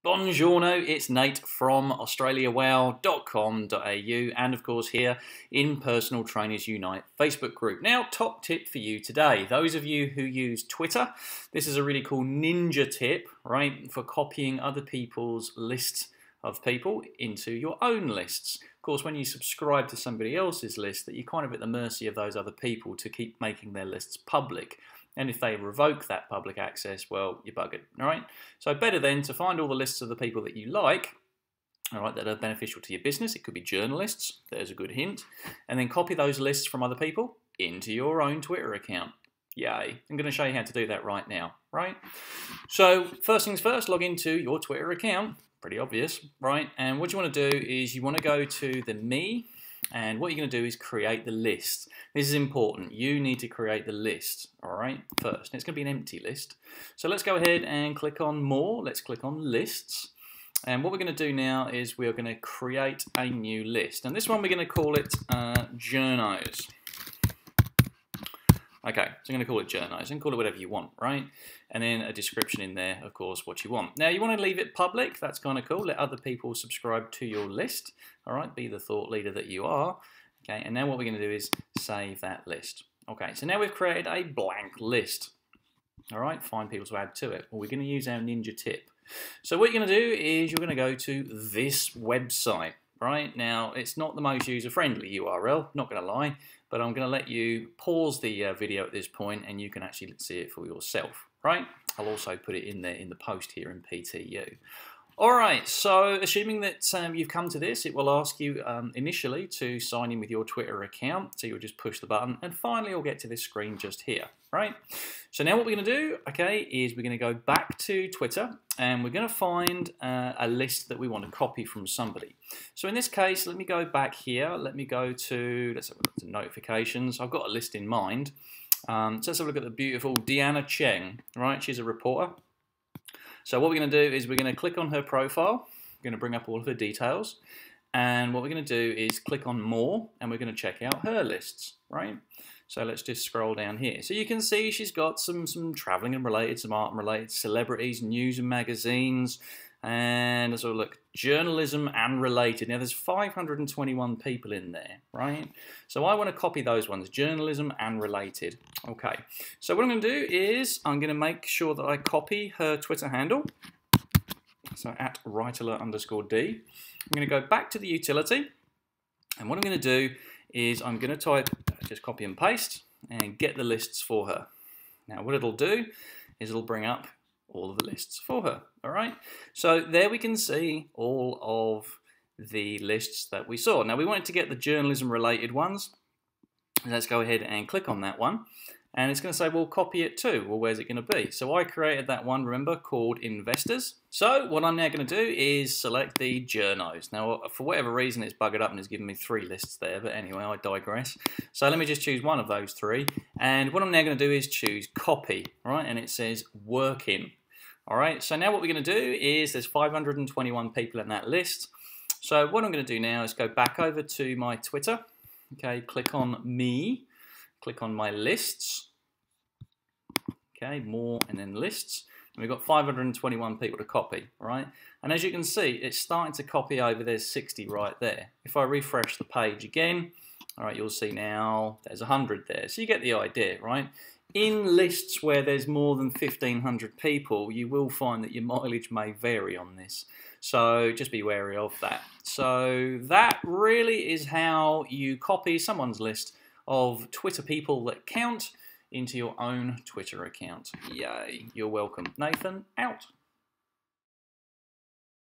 Buongiorno, it's Nate from AustraliaWOW.com.au and of course here in Personal Trainers Unite Facebook group. Now, top tip for you today. Those of you who use Twitter, this is a really cool ninja tip, right, for copying other people's lists of people into your own lists. Of course, when you subscribe to somebody else's list, that you're kind of at the mercy of those other people to keep making their lists public. And if they revoke that public access, well, you're buggered, all right? So better then to find all the lists of the people that you like, all right, that are beneficial to your business. It could be journalists, there's a good hint. And then copy those lists from other people into your own Twitter account. Yay. I'm going to show you how to do that right now, right? So first things first, log into your Twitter account. Pretty obvious, right? And what you want to do is you want to go to the Me, and what you're going to do is create the list. This is important. You need to create the list, all right, first. And it's going to be an empty list. So let's go ahead and click on More. Let's click on Lists. And what we're going to do now is we're going to create a new list. And this one we're going to call it Journos. Okay, so I'm going to call it Journos. You can call it whatever you want, right? And then a description in there, of course, what you want. Now, you want to leave it public. That's kind of cool. Let other people subscribe to your list. All right, be the thought leader that you are. Okay, and now what we're going to do is save that list. Okay, so now we've created a blank list. All right, find people to add to it. Well, we're going to use our ninja tip. So what you're going to do is you're going to go to this website. Right, now, it's not the most user-friendly URL, not going to lie, but I'm going to let you pause the video at this point and you can actually see it for yourself, right? I'll also put it in there in the post here in PTU. Alright, so assuming that you've come to this, it will ask you initially to sign in with your Twitter account, so you'll just push the button, and finally you'll get to this screen just here, right? So now what we're going to do, okay, is we're going to go back to Twitter, and we're going to find a list that we want to copy from somebody. So in this case, let me go back here, let me go to, let's have a look at notifications. I've got a list in mind. So let's have a look at the beautiful Deanna Cheng, right? She's a reporter. So what we're going to do is we're going to click on her profile. We're going to bring up all of her details. And what we're going to do is click on More, and we're going to check out her lists, right? So let's just scroll down here. So you can see she's got some traveling and related, some art and related, celebrities, news and magazines, and let's have a look, journalism and related. Now there's 521 people in there, right? So I want to copy those ones, journalism and related. Okay, so what I'm going to do is I'm going to make sure that I copy her Twitter handle. So at @writer_D. I'm going to go back to the utility, and what I'm going to do is I'm going to type, just copy and paste, and get the lists for her. Now what it'll do is it'll bring up all of the lists for her, all right? So there we can see all of the lists that we saw. Now we wanted to get the journalism related ones. Let's go ahead and click on that one. And it's going to say, well, copy it too. Well, where's it going to be? So I created that one, remember, called Investors. So what I'm now going to do is select the journos. Now, for whatever reason, it's buggered up and it's given me 3 lists there. But anyway, I digress. So let me just choose one of those 3. And what I'm now going to do is choose copy, right? And it says working. All right, so now what we're going to do is there's 521 people in that list. So what I'm going to do now is go back over to my Twitter. Okay, click on Me. Click on my lists, okay, More, and then lists. And we've got 521 people to copy, right? And as you can see, it's starting to copy over. There's 60 right there. If I refresh the page again, all right, you'll see now there's 100 there. So you get the idea, right? In lists where there's more than 1,500 people, you will find that your mileage may vary on this. So just be wary of that. So that really is how you copy someone's list of Twitter people that count into your own Twitter account. Yay, you're welcome. Nathan, out.